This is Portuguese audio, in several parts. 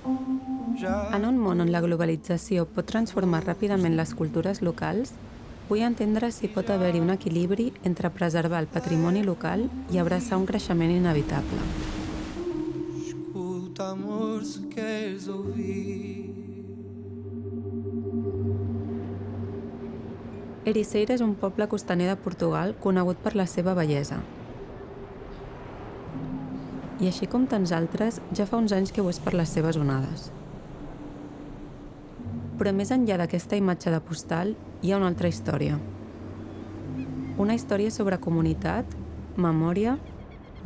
En un món on la globalització pot transformar ràpidament les cultures locals, vull entendre si pot haver-hi un equilibri entre preservar el patrimoni local i abraçar un creixement inevitable. Escuta, amor, se queres ouvir. Ericeira és un poble costaner de Portugal conegut per la seva bellesa. I així com tants altres, ja fa uns anys que ho és per les seves onades. Però més enllà d'aquesta imatge de postal, hi ha una altra història. Una història sobre comunitat, memòria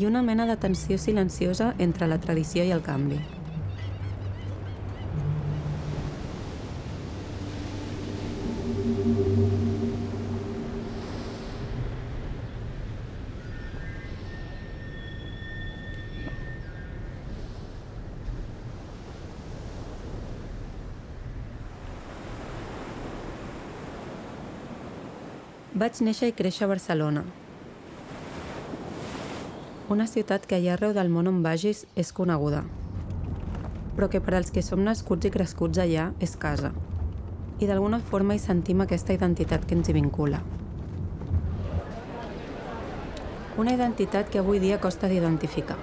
i una mena de tensió silenciosa entre la tradició i el canvi. Vaig néixer i créixer a Barcelona, una ciutat que allà arreu del món on vagis és coneguda, però que per als que som nascuts i crescuts allà és casa, i d'alguna forma hi sentim aquesta identitat que ens hi vincula. Una identitat que avui dia costa d'identificar,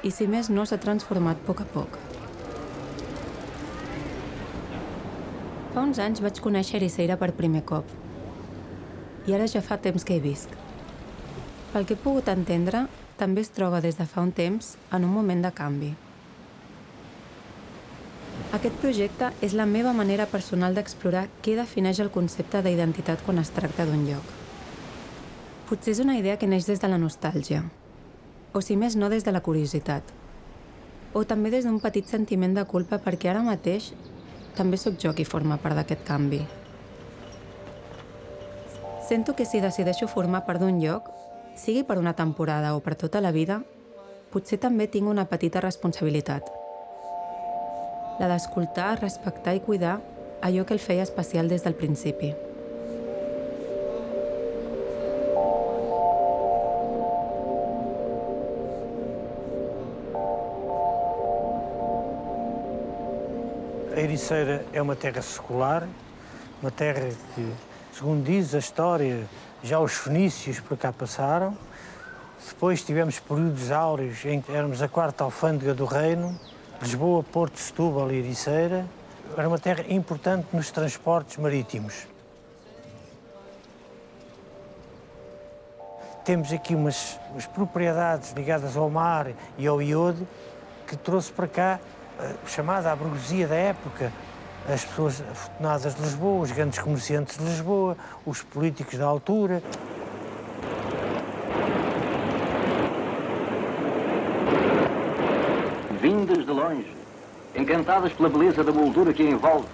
i si més no s'ha transformat a poc a poc. Fa uns anys vaig conèixer Ericeira per primer cop, i ara ja fa temps que hi visc. Pel que he pogut entendre, també es troba des de fa un temps en un moment de canvi. Aquest projecte és la meva manera personal d'explorar què defineix el concepte d'identitat quan es tracta d'un lloc. Potser és una idea que neix des de la nostàlgia, o si més no des de la curiositat, o també des d'un petit sentiment de culpa perquè ara mateix també sóc jo qui forma part d'aquest canvi. Sento que si decideixo formar part d'un lloc, sigui per una temporada o per tota la vida, potser també tinc una petita responsabilitat. La d'escoltar, respectar i cuidar allò que el feia especial des del principi. A Ericeira é uma terra secular, uma terra que, segundo diz a história, já os fenícios por cá passaram. Depois tivemos períodos áureos em que éramos a quarta alfândega do reino, Lisboa, Porto, Setúbal e Ericeira. Era uma terra importante nos transportes marítimos. Temos aqui umas propriedades ligadas ao mar e ao iodo que trouxe para cá chamada a burguesia da época, as pessoas afortunadas de Lisboa, os grandes comerciantes de Lisboa, os políticos da altura. Vindas de longe, encantadas pela beleza da moldura que a envolve,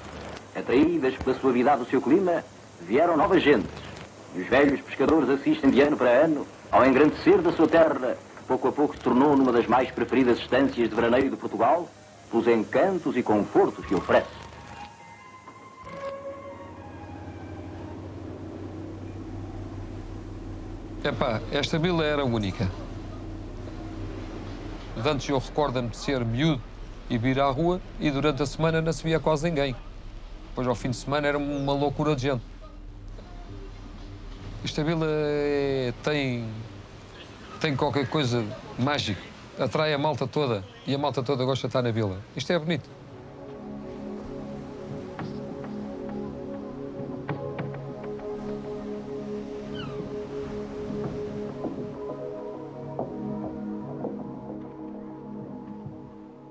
atraídas pela suavidade do seu clima, vieram novas gentes. E os velhos pescadores assistem de ano para ano ao engrandecer da sua terra, que pouco a pouco se tornou numa das mais preferidas estâncias de veraneio de Portugal, pelos encantos e confortos que oferece. Epá, esta vila era única. Antes eu recordo-me de ser miúdo e vir à rua e durante a semana não se via quase ninguém. Depois ao fim de semana era uma loucura de gente. Esta vila tem qualquer coisa mágico. Atrai a malta toda e a malta toda gosta de estar na vila. Isto é bonito.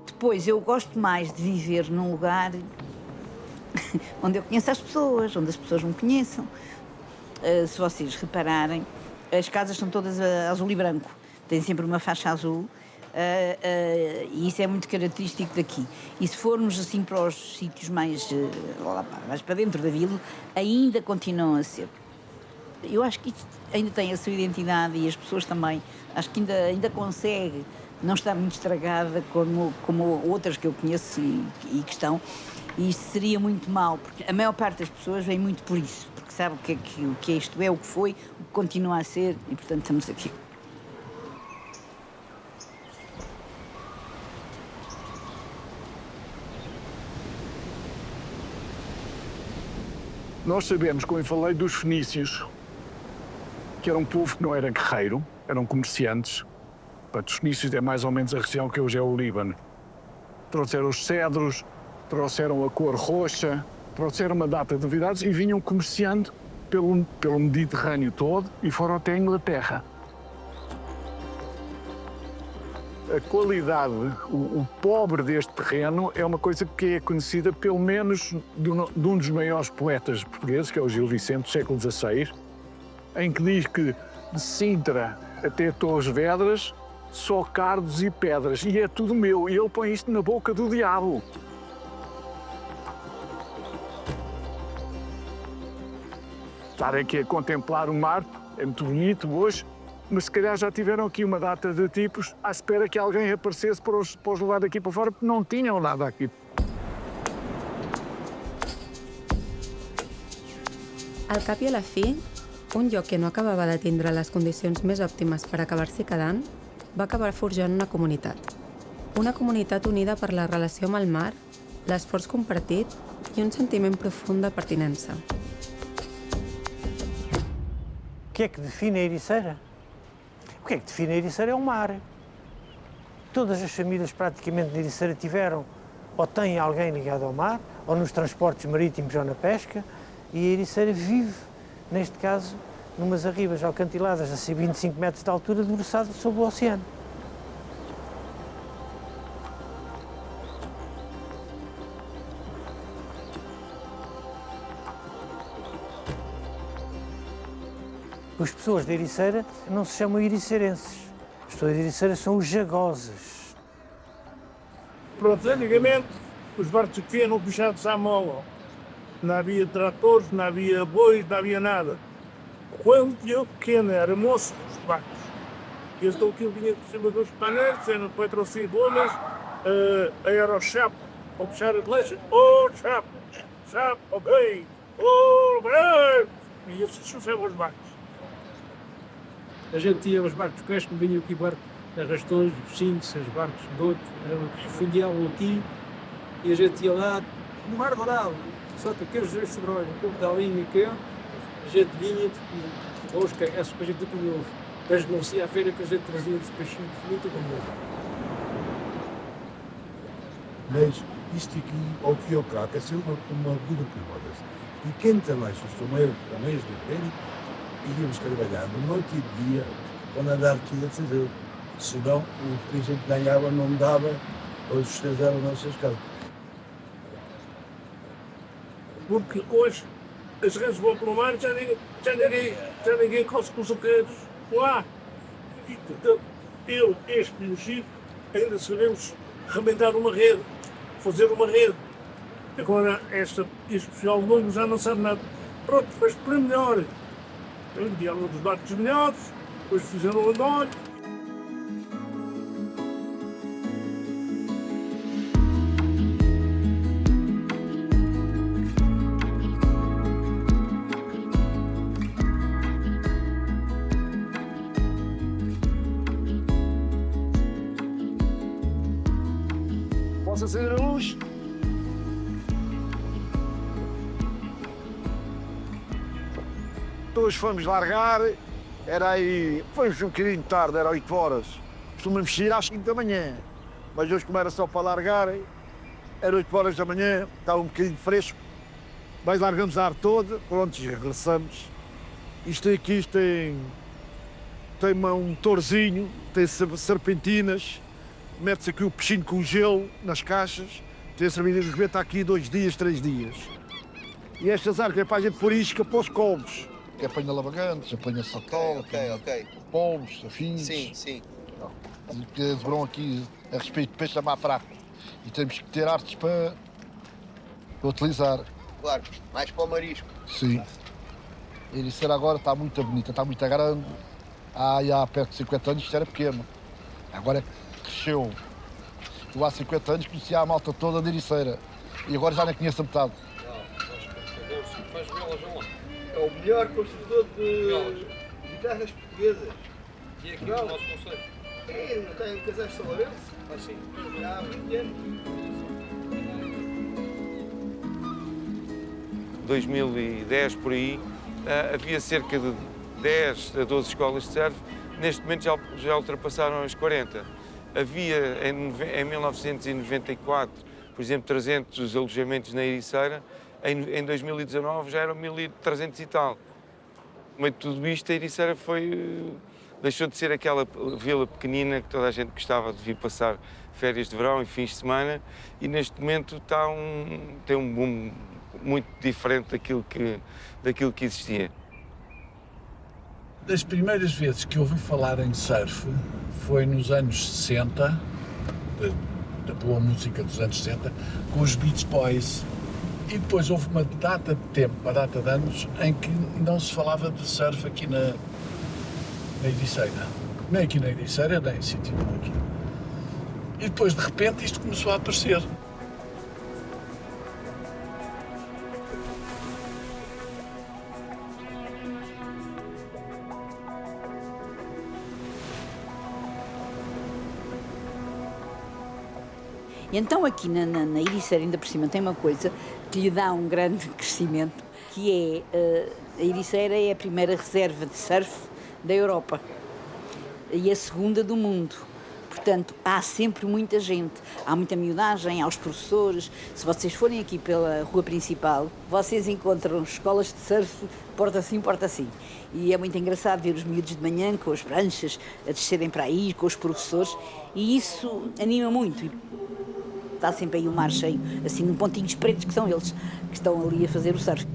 Depois, eu gosto mais de viver num lugar onde eu conheço as pessoas, onde as pessoas me conheçam. Se vocês repararem, as casas são todas azul e branco. Tem sempre uma faixa azul. E isso é muito característico daqui. E se formos assim para os sítios mais para dentro da vila, ainda continuam a ser. Eu acho que isto ainda tem a sua identidade e as pessoas também. Acho que ainda consegue não estar muito estragada como outras que eu conheço e que estão. E isso seria muito mau, porque a maior parte das pessoas vem muito por isso, porque sabe o que é isto, é o que foi, o que continua a ser, e portanto estamos aqui. Nós sabemos, como eu falei, dos fenícios, que era um povo que não era guerreiro, eram comerciantes. Portanto, os fenícios é mais ou menos a região que hoje é o Líbano. Trouxeram os cedros, trouxeram a cor roxa, trouxeram uma data de novidades e vinham comerciando pelo Mediterrâneo todo e foram até a Inglaterra. A qualidade, o pobre deste terreno é uma coisa que é conhecida pelo menos de um dos maiores poetas portugueses, que é o Gil Vicente, do século XVI, em que diz que de Sintra até Torres Vedras, só cardos e pedras, e é tudo meu. E ele põe isto na boca do diabo. Estar aqui a contemplar o mar é muito bonito hoje, mas se calhar já tiveram aqui uma data de tipos à espera que alguém aparecesse para os levar daqui para fora, porque não tinham nada aqui. Al cap i a la fi, un lloc que no acabava de tindre les condicions més òptimes per acabar-s'hi quedant va acabar forjant una comunitat. Una comunitat unida per la relació amb el mar, l'esforç compartit i un sentiment profund de pertinença. O que é que define a Ericeira? O que é que define a Ericeira é o mar. Todas as famílias praticamente de Ericeira tiveram ou têm alguém ligado ao mar, ou nos transportes marítimos ou na pesca, e a Ericeira vive, neste caso, numas arribas alcantiladas a 25 metros de altura, debruçado sobre o oceano. As pessoas de Ericeira não se chamam ericeirenses. As pessoas de Ericeira são os jagosas. Pronto, antigamente os barcos aqui eram puxados à mola. Não havia tratores, não havia bois, não havia nada. Quando eu pequeno era moço dos barcos, eu estou aqui, vinha por cima dos painéis, eram 4 ou 5 homens, era o chapo, a puxar a flecha, chapo, ok, bem, e esses são os barcos. A gente ia aos barcos de pesca, vinham aqui barcos arrastões, 5, 6 barcos de 8, fundiavam aqui e a gente ia lá, no mar dourado, só que aqueles dois sobrões, um pouco da linha aqui, a gente vinha, ou os cagaços para a gente comer, mas não se ia à feira que a gente trazia dos peixinhos muito como Mas isto aqui, ao fim e ao cabo, é sempre uma vida perigosa. E quem também, os tomeiros do pênis, íamos trabalhar de noite e de dia para andar aqui a fazer. Senão, o que a gente ganhava não dava para sustentar as nossas casas. Porque hoje as redes vão pelo mar e já ninguém consegue os aqueles lá. E, portanto, este e o Chico, ainda sabemos arrebentar uma rede, fazer uma rede. Agora, este pessoal novo já não sabe nada. Pronto, mas para melhor. Enviaram dos barcos melhores, depois fizeram o andor. Posso acender a luz? Hoje fomos largar, fomos um bocadinho tarde, era 8 horas. Costumamos sair às 5 da manhã, mas hoje como era só para largar, era 8 horas da manhã, estava um bocadinho fresco. Mas largamos a ar toda, pronto, regressamos. Isto aqui tem um torzinho, tem serpentinas, mete-se aqui o peixinho com gelo nas caixas, tem a cerveja de rebenta aqui 2 dias, 3 dias. E estas árvores é para a gente pôr isca para os colmos. Que apanha lavagantes, apanha satol, polvos, afins. Sim. Que deverão aqui a respeito de peixe da má fraca. E temos que ter artes para utilizar. Claro, mais para o marisco. Sim. A Ericeira agora está muito bonita, está muito grande. Há perto de 50 anos isto era pequeno. Agora cresceu. Eu há 50 anos conhecia a malta toda da Ericeira. E agora já nem conheço a metade. Faz velas, vão lá. É o melhor construtor de guitarras portuguesas. E aqui no nosso conceito? É, não tem casais de São Lourenço? Ah, sim. Já há 20 anos. 2010 por aí, havia cerca de 10 a 12 escolas de surf. Neste momento já ultrapassaram as 40. Havia em 1994, por exemplo, 300 alojamentos na Ericeira. Em 2019 já eram 1.300 e tal. No meio de tudo isto, a Ericeira deixou de ser aquela vila pequenina que toda a gente gostava de vir passar férias de verão e fins de semana, e neste momento tem um boom muito diferente daquilo que existia. Das primeiras vezes que ouvi falar em surf foi nos anos 60, da boa música dos anos 60, com os Beach Boys. E depois houve uma data de tempo, uma data de anos, em que não se falava de surf aqui na Ericeira. Nem aqui na Ericeira, nem em sítio nenhum aqui. E depois, de repente, isto começou a aparecer. E então aqui na Ericeira, ainda por cima, tem uma coisa que lhe dá um grande crescimento, que é a Ericeira é a primeira reserva de surf da Europa e a segunda do mundo. Portanto, há sempre muita gente, há muita miudagem, há os professores. Se vocês forem aqui pela rua principal, vocês encontram escolas de surf porta sim, porta sim. E é muito engraçado ver os miúdos de manhã com as pranchas a descerem para aí, com os professores, e isso anima muito. Está sempre aí o mar cheio, assim, de pontinhos pretos, que são eles que estão ali a fazer o surf.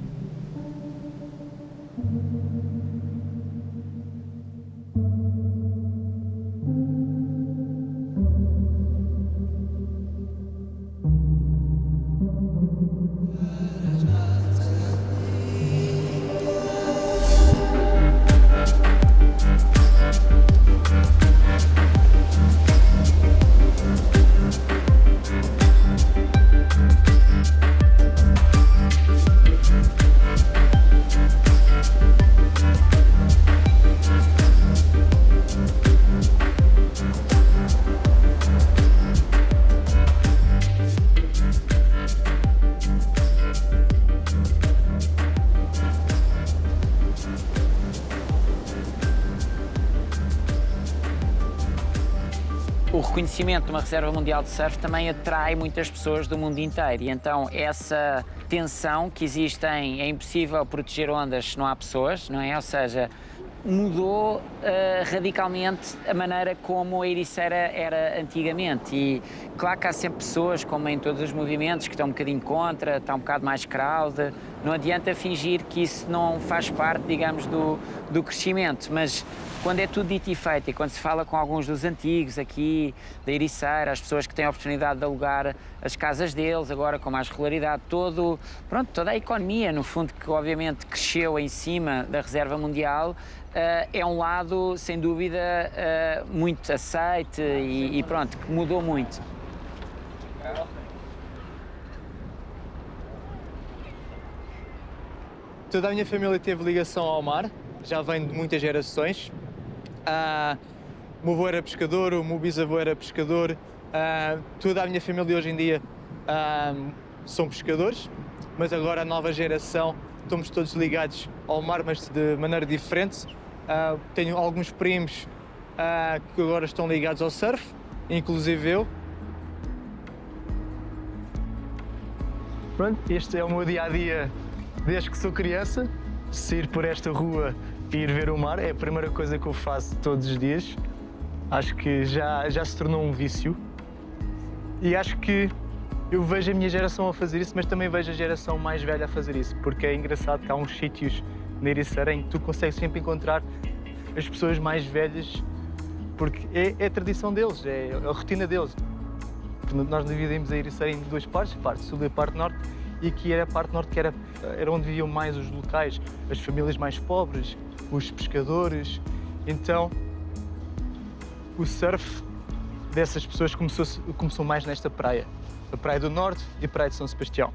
O reconhecimento de uma reserva mundial de surf também atrai muitas pessoas do mundo inteiro, e então essa tensão que existe é impossível proteger ondas se não há pessoas, não é? Ou seja, mudou radicalmente a maneira como a Ericeira era antigamente, e claro que há sempre pessoas, como em todos os movimentos, que estão um bocadinho contra, está um bocado mais crowd, não adianta fingir que isso não faz parte, digamos, do crescimento, mas quando é tudo dito e feito, e quando se fala com alguns dos antigos aqui da Ericeira, as pessoas que têm a oportunidade de alugar as casas deles, agora com mais regularidade, toda a economia, no fundo, que obviamente cresceu em cima da reserva mundial, é um lado, sem dúvida, muito aceite e pronto, que mudou muito. Toda a minha família teve ligação ao mar, já vem de muitas gerações. O meu avô era pescador, o meu bisavô era pescador, toda a minha família hoje em dia são pescadores, mas agora a nova geração estamos todos ligados ao mar, mas de maneira diferente. Tenho alguns primos que agora estão ligados ao surf, inclusive eu. Pronto, este é o meu dia-a-dia desde que sou criança, sair por esta rua e ir ver o mar é a primeira coisa que eu faço todos os dias. Acho que já se tornou um vício e acho que eu vejo a minha geração a fazer isso, mas também vejo a geração mais velha a fazer isso, porque é engraçado que há uns sítios na Ericeira em que tu consegues sempre encontrar as pessoas mais velhas, porque é a tradição deles, é a rotina deles. Nós dividimos a Ericeira em duas partes, a parte sul e a parte norte, e aqui era a parte norte que era onde viviam mais os locais, as famílias mais pobres, os pescadores. Então, o surf dessas pessoas começou mais nesta praia, a Praia do Norte e a Praia de São Sebastião.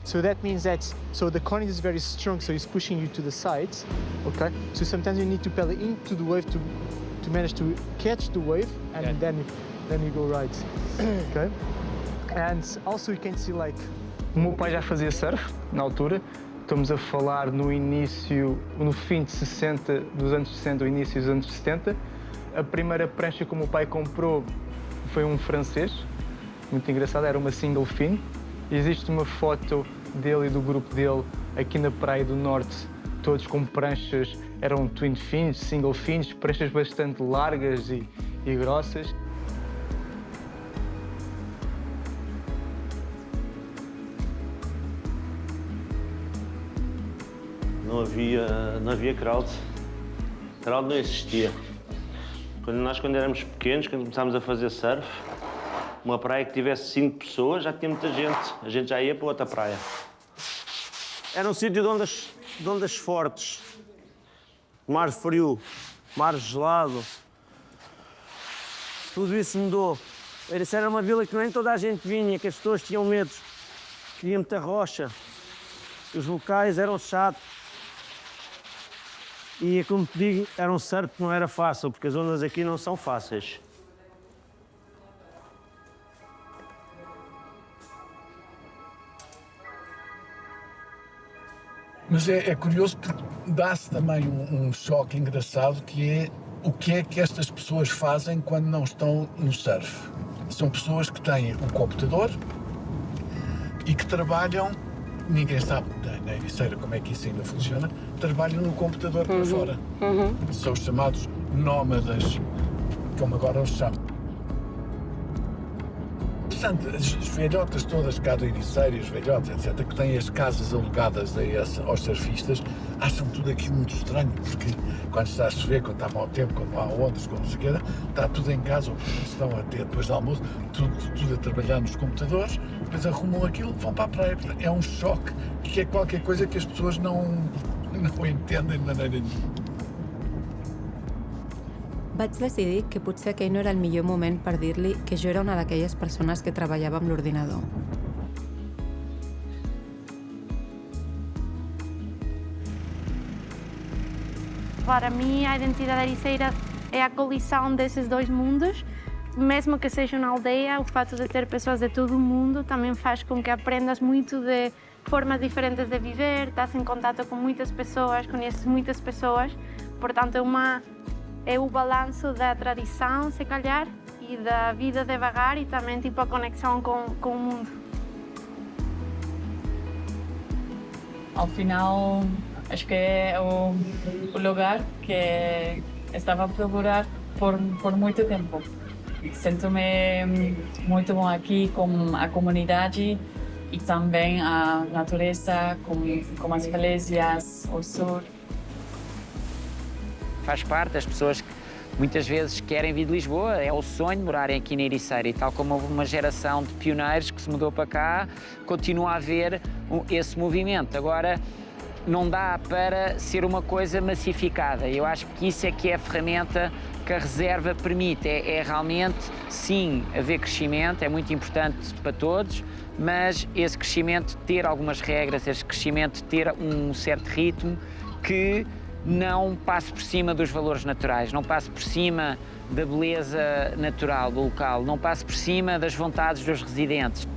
So that means that the current is very strong, so it's pushing you to the sides, okay? So sometimes you need to paddle into the wave to manage to catch the wave, and then you go right, okay? And also you can see like O meu pai já fazia surf na altura. Estamos a falar no fim de 60, dos anos 60, o início dos anos 70. A primeira prancha que o meu pai comprou foi um francês, muito engraçado, era uma single fin. Existe uma foto dele e do grupo dele aqui na Praia do Norte, todos com pranchas, eram twin fins, single fins, pranchas bastante largas e grossas. Não havia crowd. Crowd não existia. Quando éramos pequenos, quando começámos a fazer surf, uma praia que tivesse 5 pessoas, já tinha muita gente. A gente já ia para outra praia. Era um sítio de ondas fortes. Mar frio, mar gelado. Tudo isso mudou. Essa era uma vila que nem toda a gente vinha, que as pessoas tinham medo. Queria muita rocha. Os locais eram chatos. E, como te digo, era um surf que não era fácil, porque as ondas aqui não são fáceis. Mas é curioso porque dá-se também um choque engraçado, que é o que é que estas pessoas fazem quando não estão no surf. São pessoas que têm um computador e que trabalham, ninguém sabe na Ericeira como é que isso ainda funciona, trabalham no computador para fora. São os chamados nómadas, como agora os chamam. Portanto, as velhotas todas cá do Ericeira, os velhotes, etc., que têm as casas alugadas aos surfistas, acham tudo aquilo muito estranho, porque quando está a chover, quando está mau tempo, quando há ondas, quando se queira, está tudo em casa, ou estão a ter depois do almoço, tudo a trabalhar nos computadores, depois arrumam aquilo, vão para a praia. É um choque, que é qualquer coisa que as pessoas não entendem de maneira nenhuma. Vaig decidir que potser aquell no era el millor moment per dir-li que jo era una d'aquelles persones que treballava amb l'ordinador. Para mim, a identidade ericeira é a coligação desses dois mundos. Mesmo que seja uma aldeia, o fato de ter pessoas de todo o mundo também faz com que aprendas muito de formas diferentes de viver, estás em contato com muitas pessoas, conheces muitas pessoas, portanto é o balanço da tradição, se calhar, e da vida devagar e também tipo a conexão com o mundo. Ao final, acho que é o lugar que estava a procurar por muito tempo. Sinto-me muito bom aqui com a comunidade e também a natureza, com as falésias, o sur. Faz parte, as pessoas que muitas vezes querem vir de Lisboa, é o sonho de morarem aqui na Ericeira, e tal como houve uma geração de pioneiros que se mudou para cá, continua a haver esse movimento. Agora, não dá para ser uma coisa massificada. Eu acho que isso é que é a ferramenta que a reserva permite. É realmente, sim, haver crescimento, é muito importante para todos, mas esse crescimento ter algumas regras, esse crescimento ter um certo ritmo que não passe por cima dos valores naturais, não passe por cima da beleza natural do local, não passe por cima das vontades dos residentes.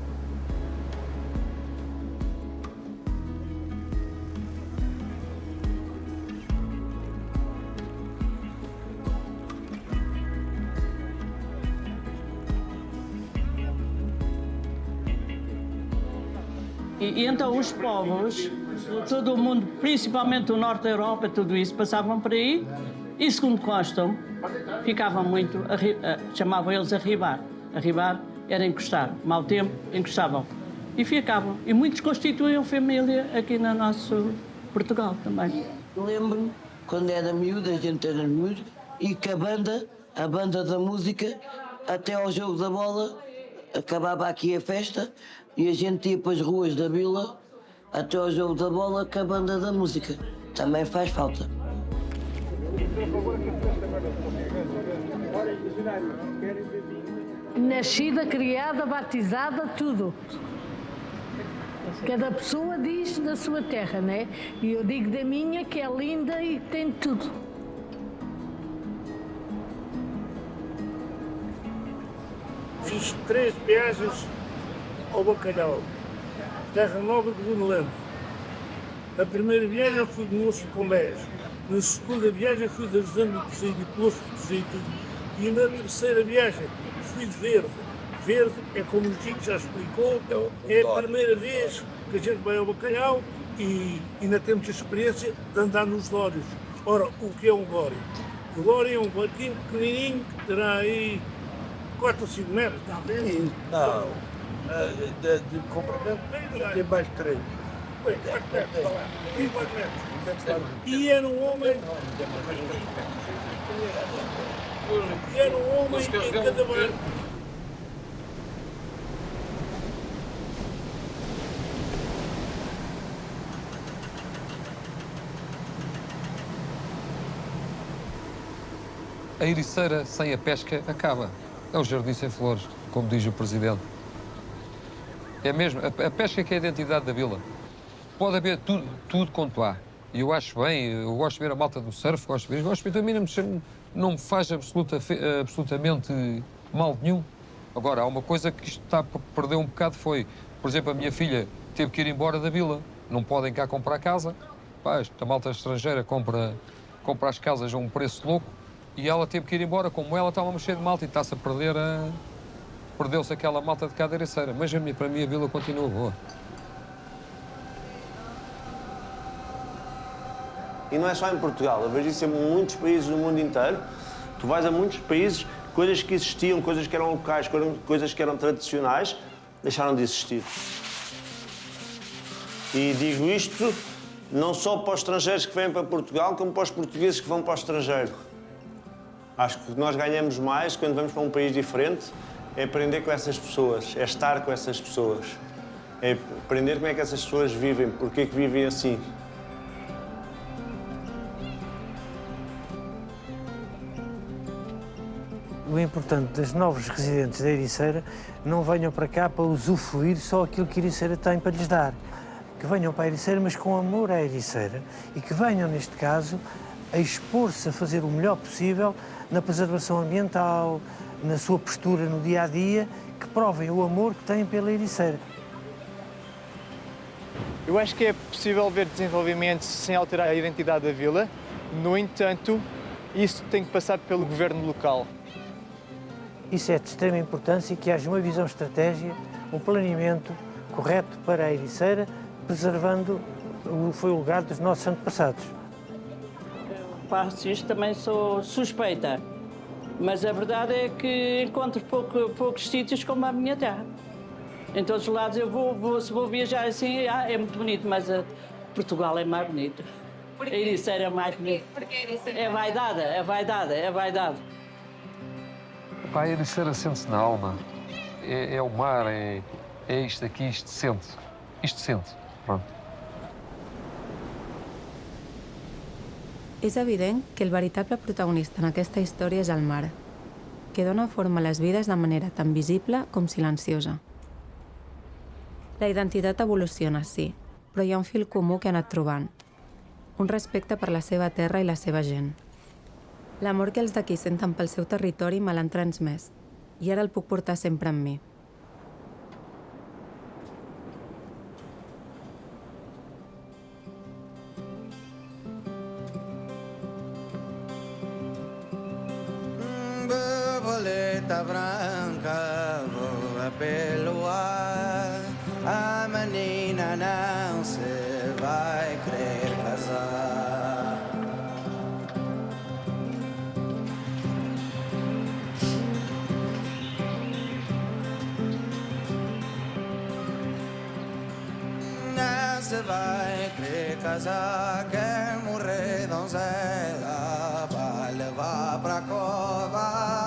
E então os povos, todo o mundo, principalmente o norte da Europa, tudo isso, passavam por aí e, segundo constam, ficavam muito, chamavam eles arribar. Arribar era encostar, mau tempo, encostavam e ficavam. E muitos constituíam família aqui no nosso Portugal também. Lembro-me, quando era miúdo, a gente era miúdo, e que a banda da música, até ao jogo da bola, acabava aqui a festa, e a gente ia para as ruas da vila até ao jogo da bola com a banda da música. Também faz falta. Nascida, criada, batizada, tudo. Cada pessoa diz da sua terra, né? E eu digo da minha, que é linda e tem tudo. Fiz 3 viagens ao bacalhau. Terra Nova de Bonelândia. A primeira viagem eu fui de moço com 10. Na segunda viagem fui de ajudante de cozido e poço de cozido. E na terceira viagem fui de verde. Verde é como o Chico já explicou, é a primeira vez que a gente vai ao bacalhau e ainda temos a experiência de andar nos dórios. Ora, o que é um dório? O dório é um barquinho pequenininho que terá aí 4 ou 5 metros. Não, de comprimento tem mais de 3. 4 metros, lá. 4 metros. E era um homem. E era um homem em cada barco. A Ericeira sem a pesca acaba. É o jardim sem flores, como diz o Presidente. É mesmo, a pesca que é a identidade da vila. Pode haver tudo quanto há. E eu acho bem, eu gosto de ver a malta do surf, gosto de ver a mim não me faz absolutamente mal nenhum. Agora, há uma coisa que isto está a perder um bocado, foi, por exemplo, a minha filha teve que ir embora da vila. Não podem cá comprar casa. Pá, a malta estrangeira compra as casas a um preço louco. E ela teve que ir embora, como ela estava a mexer de malta e está-se a perder perdeu-se aquela malta de cá da Ericeira. Mas para mim a vila continua boa. E não é só em Portugal, eu vejo isso em muitos países do mundo inteiro. Tu vais a muitos países, coisas que existiam, coisas que eram locais, coisas que eram tradicionais, deixaram de existir. E digo isto não só para os estrangeiros que vêm para Portugal, como para os portugueses que vão para o estrangeiro. Acho que nós ganhamos mais quando vamos para um país diferente, é aprender com essas pessoas, é estar com essas pessoas, é aprender como é que essas pessoas vivem, porque é que vivem assim. O importante dos novos residentes da Ericeira não venham para cá para usufruir só aquilo que a Ericeira tem para lhes dar. Que venham para a Ericeira, mas com amor à Ericeira, e que venham, neste caso, a expor-se a fazer o melhor possível na preservação ambiental, na sua postura no dia-a-dia, que provem o amor que têm pela Ericeira. Eu acho que é possível ver desenvolvimento sem alterar a identidade da vila. No entanto, isso tem que passar pelo governo local. Isso é de extrema importância, que haja uma visão estratégica, um planeamento correto para a Ericeira, preservando o legado dos nossos antepassados. Faço isto, também sou suspeita, mas a verdade é que encontro poucos sítios como a minha terra. Em todos os lados se vou viajar assim, é muito bonito, mas Portugal é mais bonito. A Ericeira é mais bonito. É vaidade, é vaidade, é vaidade. Pá, a Ericeira sente-se na alma. É o mar, é isto aqui, isto sente. Isto sente, pronto. És evident que el veritable protagonista en aquesta història és el mar, que dona forma a les vides de manera tan visible com silenciosa. La identitat evoluciona, sí, però hi ha un fil comú que ha anat trobant. Un respecte per la seva terra i la seva gent. L'amor que els d'aquí senten pel seu territori me l'han transmès, i ara el puc portar sempre amb mi. Borboleta branca voa pelo ar, a menina não se vai querer casar. Não se vai querer casar, quer morrer donzela, vai levar pra cova.